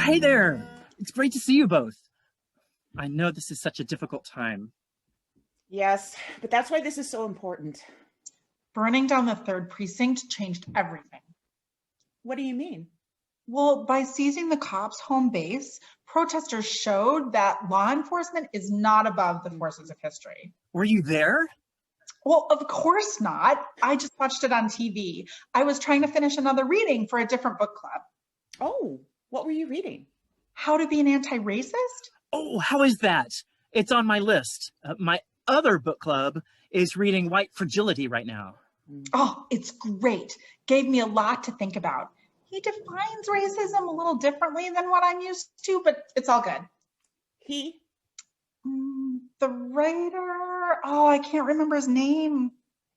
hey there. It's great to see you both. I know this is such a difficult time. Yes, but that's why this is so important. Burning down the 3rd precinct changed everything. What do you mean? Well, by seizing the cops' home base, protesters showed that law enforcement is not above the forces of history. Were you there? Well, of course not. I just watched it on TV. I was trying to finish another reading for a different book club. Oh, what were you reading? How to Be an Anti-Racist? Oh, how is that? It's on my list. My other book club is reading White Fragility right now. Oh, it's great. Gave me a lot to think about. He defines racism a little differently than what I'm used to, but it's all good. He? The writer, oh, I can't remember his name.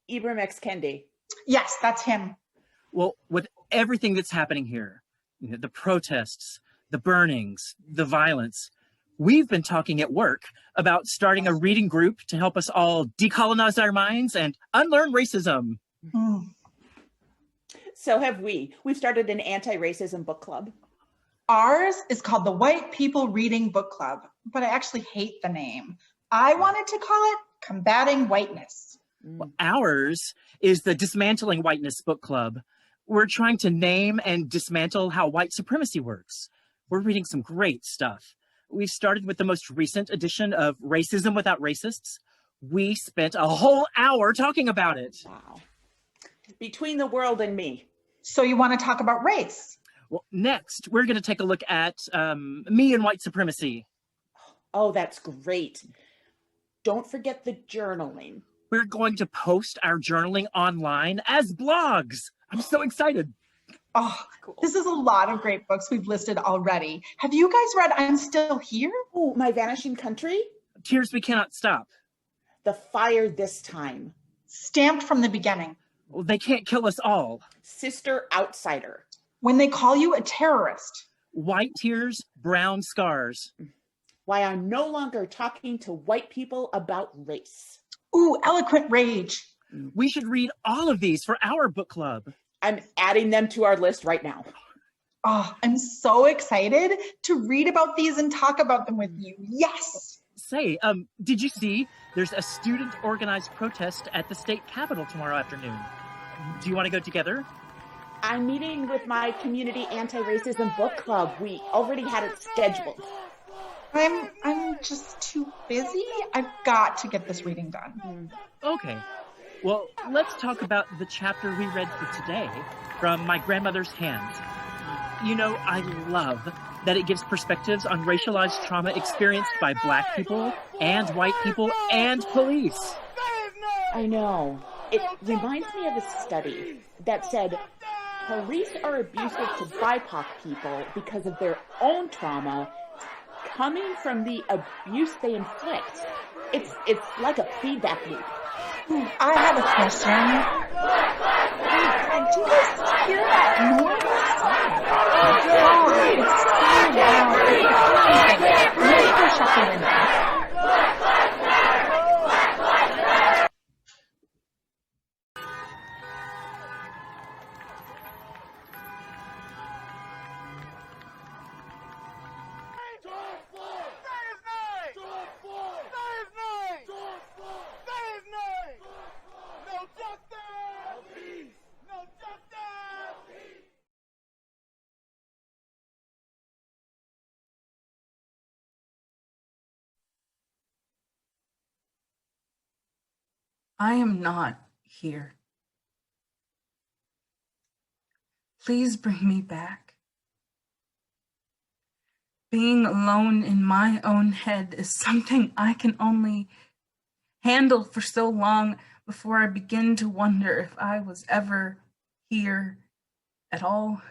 Ibram X. Kendi. Yes, that's him. Well, with everything that's happening here, the protests, the burnings, the violence, we've been talking at work about starting a reading group to help us all decolonize our minds and unlearn racism. So have we. We've started an anti-racism book club. Ours is called the White People Reading Book Club, but I actually hate the name. I wanted to call it Combating Whiteness. Well, ours is the Dismantling Whiteness Book Club. We're trying to name and dismantle how white supremacy works. We're reading some great stuff. We started with the most recent edition of Racism Without Racists. We spent a whole hour talking about it. Wow. Between the World and Me. So you want to talk about race? Well, next, we're going to take a look at me and white supremacy. Oh, that's great. Don't forget the journaling. We're going to post our journaling online as blogs. I'm so excited. Oh, cool. This is a lot of great books we've listed already. Have you guys read I'm Still Here? Oh, My Vanishing Country? Tears We Cannot Stop. The Fire This Time. Stamped from the Beginning. Well, They Can't Kill Us All. Sister Outsider. When They Call You a Terrorist. White Tears, Brown Scars. Why I'm No Longer Talking to White People About Race. Ooh, Eloquent Rage. We should read all of these for our book club. I'm adding them to our list right now. Oh, I'm so excited to read about these and talk about them with you. Yes! Say, did you see there's a student-organized protest at the state capitol tomorrow afternoon? Do you want to go together? I'm meeting with my community anti-racism book club. We already had it scheduled. I'm just too busy. I've got to get this reading done. Okay. Well, let's talk about the chapter we read for today from My Grandmother's Hands. You know, I love that it gives perspectives on racialized trauma experienced by Black people and white people and police. I know. It reminds me of a study that said police are abusive to BIPOC people because of their own trauma coming from the abuse they inflict. It's like a feedback loop. I have a question. Do you guys hear that noise? Oh, it's so loud. Maybe go shut the window. I am not here. Please bring me back. Being alone in my own head is something I can only handle for so long before I begin to wonder if I was ever here at all.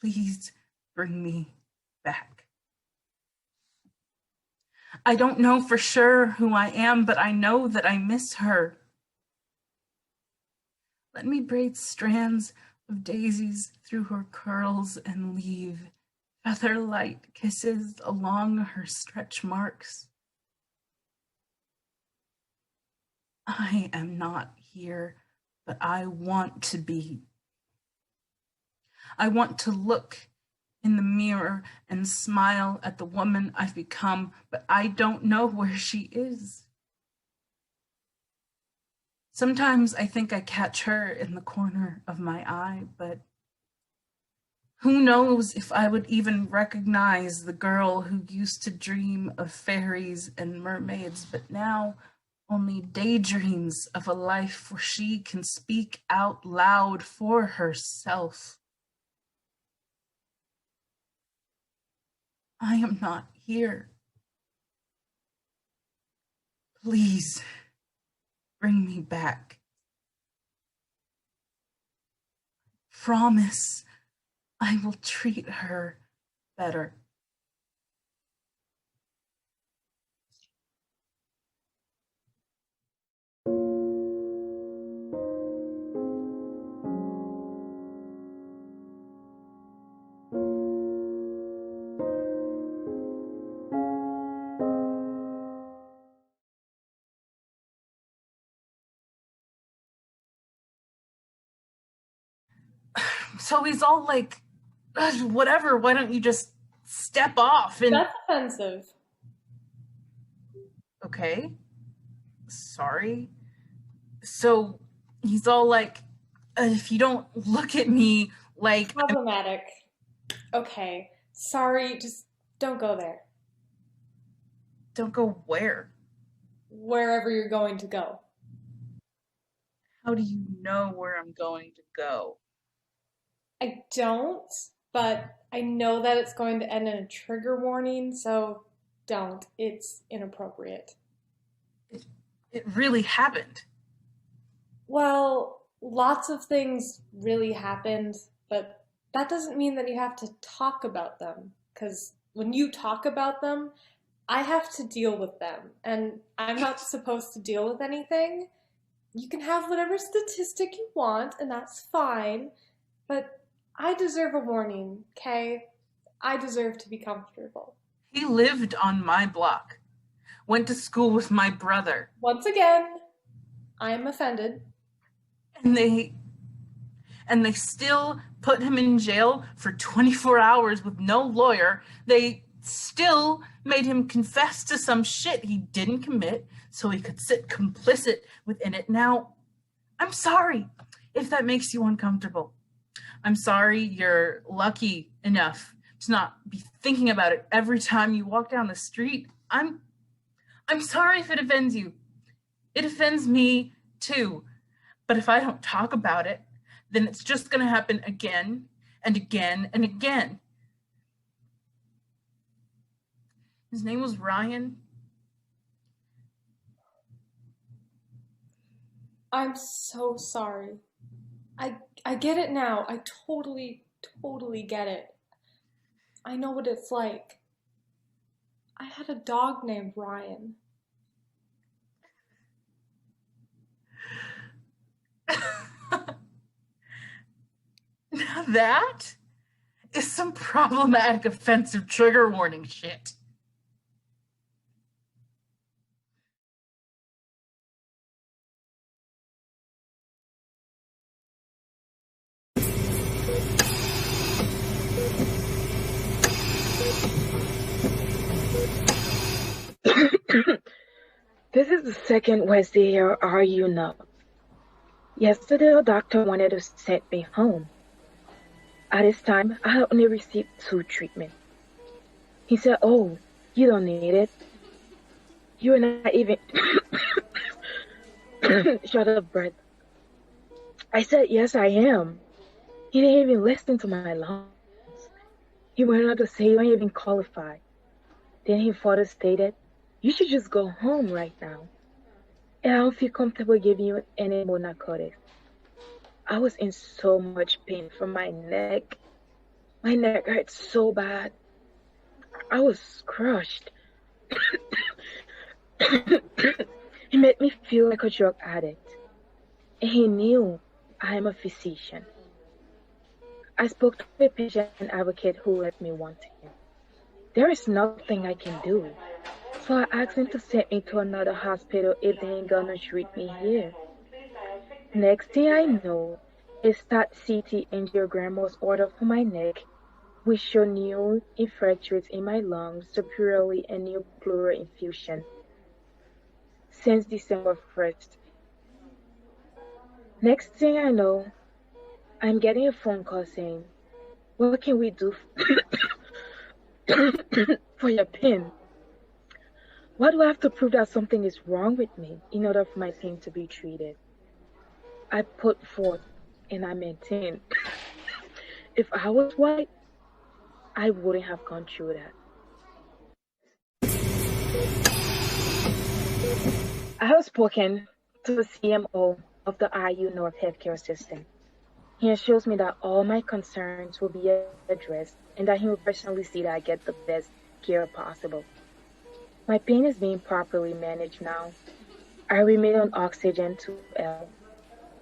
Please bring me back. I don't know for sure who I am, but I know that I miss her. Let me braid strands of daisies through her curls and leave feather-light kisses along her stretch marks. I am not here, but I want to be. I want to look in the mirror and smile at the woman I've become, but I don't know where she is. Sometimes I think I catch her in the corner of my eye, but who knows if I would even recognize the girl who used to dream of fairies and mermaids, but now only daydreams of a life where she can speak out loud for herself. I am not here. Please, bring me back. Promise I will treat her better. So he's all like, whatever, why don't you just step off? And That's offensive. okay, sorry. So he's all like, if you don't look at me like Problematic. Okay, sorry, just don't go there. don't go where? Wherever you're going to go. How do you know where I'm going to go? I don't, but I know that it's going to end in a trigger warning, so don't. It's inappropriate. It really happened. Well, lots of things really happened, but that doesn't mean that you have to talk about them, because when you talk about them, I have to deal with them, and I'm not supposed to deal with anything. You can have whatever statistic you want, and that's fine, but I deserve a warning, okay? I deserve to be comfortable. He lived on my block, went to school with my brother, Once again, I am offended. and they still put him in jail for 24 hours with no lawyer. They still made him confess to some shit he didn't commit so he could sit complicit within it. Now, I'm sorry if that makes you uncomfortable. I'm sorry you're lucky enough to not be thinking about it every time you walk down the street. I'm sorry if it offends you. It offends me too. But if I don't talk about it, then it's just going to happen again and again and again. His name was Ryan. I'm so sorry. I get it now. I totally get it. I know what it's like. I had a dog named Ryan. Now that is some problematic offensive trigger warning shit. This is the second Wednesday you're arguing up. Yesterday, a doctor wanted to send me home. At this time, I had only received 2 treatments. He said, "Oh, you don't need it. You're not even..." Shut up, Brett. I said, "Yes, I am." He didn't even listen to my lungs. He went on to say you don't even qualify. Then he further stated, "You should just go home right now. And I don't feel comfortable giving you any more narcotics." I was in so much pain from my neck. My neck hurt so bad. I was crushed. He made me feel like a drug addict. And he knew I am a physician. I spoke to a patient advocate who left me wanting. There is nothing I can do. So I asked him to send me to another hospital if they ain't gonna treat me here. Next thing I know, a stat CT angiogram was ordered for my neck, which show new infiltrates in my lungs superiorly and new pleural infusion since December 1st. Next thing I know, I'm getting a phone call saying, what can we do for your pain? Why do I have to prove that something is wrong with me in order for my pain to be treated? I put forth and I maintain. If I was white, I wouldn't have gone through that. I have spoken to the CMO of the IU North healthcare system. He assures me that all my concerns will be addressed and that he will personally see that I get the best care possible. My pain is being properly managed now. I remain on oxygen 2L.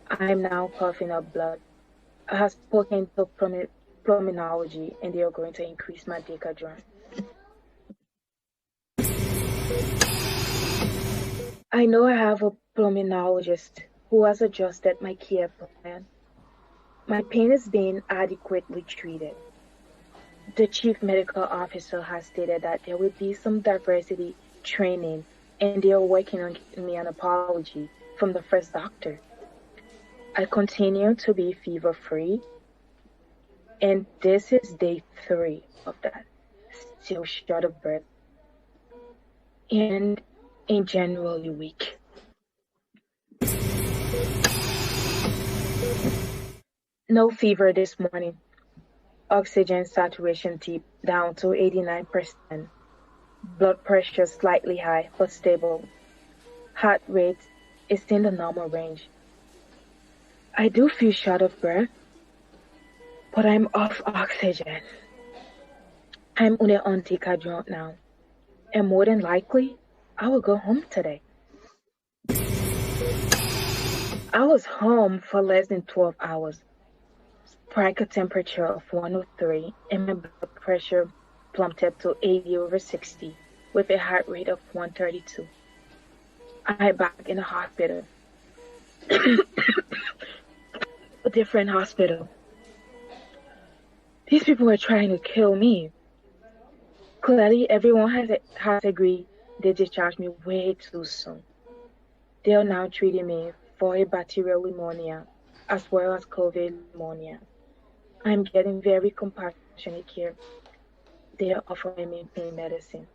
I am now coughing up blood. I have spoken to pulmonology and they are going to increase my decadron. I know I have a pulmonologist who has adjusted my care plan. My pain is being adequately treated. The chief medical officer has stated that there will be some diversity training and they are working on getting me an apology from the first doctor. I continue to be fever-free, and this is day 3 of that. Still short of breath and in generally weak. No fever this morning. Oxygen saturation dipped down to 89%. Blood pressure slightly high but stable. Heart rate is in the normal range. I do feel short of breath, but I'm off oxygen. I'm on an anti-cadron now, and more than likely, I will go home today. I was home for less than 12 hours. Spike a temperature of 103 and my blood pressure plummeted to 80/60 with a heart rate of 132. I'm back in the hospital. A different hospital. These people are trying to kill me. Clearly, everyone has agreed they discharged me way too soon. They are now treating me for a bacterial pneumonia as well as COVID pneumonia. I'm getting very compassionate care. They are offering me pain medicine.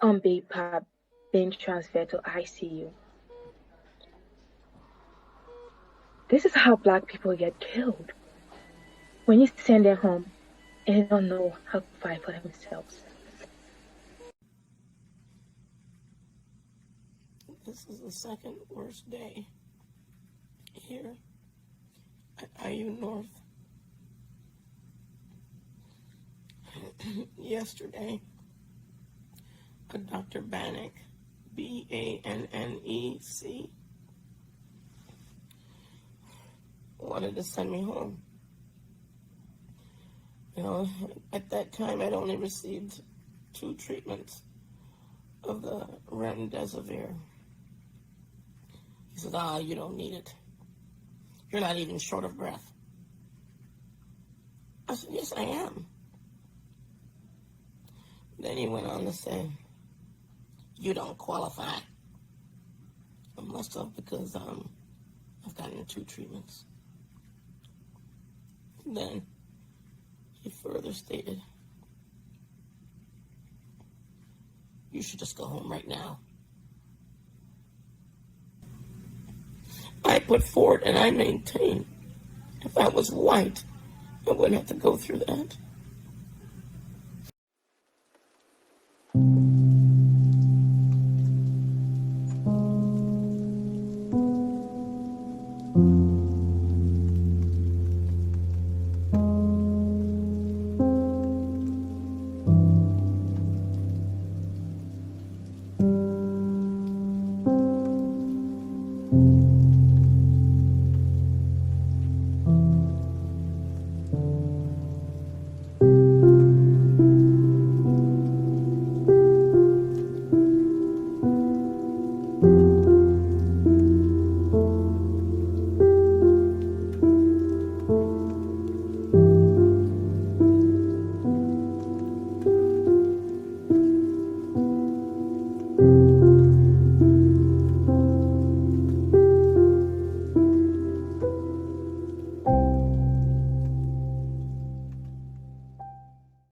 On BPAP, being transferred to ICU. This is how Black people get killed. When you send them home and they don't know how to fight for themselves. This is the second worst day here at IU North. Yesterday, a Dr. Bannock, Bannec, wanted to send me home. You know, at that time, I'd only received 2 treatments of the remdesivir. He said, you don't need it. You're not even short of breath. I said, yes, I am. Then he went on to say, you don't qualify. I must have, because I've gotten 2 treatments. Then he further stated, you should just go home right now. I put forward and I maintain, if I was white, I wouldn't have to go through that.